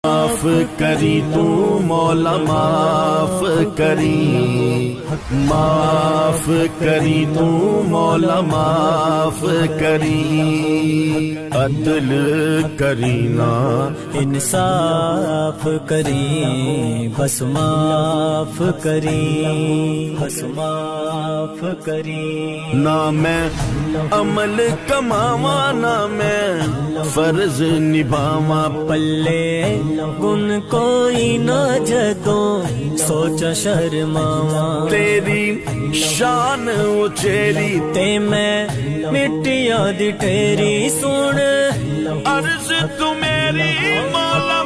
معاف کری تو مولا معاف کری، معاف کری تو مولا معاف کری، عدل کرینا انصاف کری، بس معاف کری، بس معاف کری۔ نہ میں عمل کماواں نہ میں فرض نبھاواں، پلے گن کوئی نہ جدوں سوچا شرماواں، تیری شان اچیری تے میں مٹیاں دی ٹھیری سن عرض تو میری مولا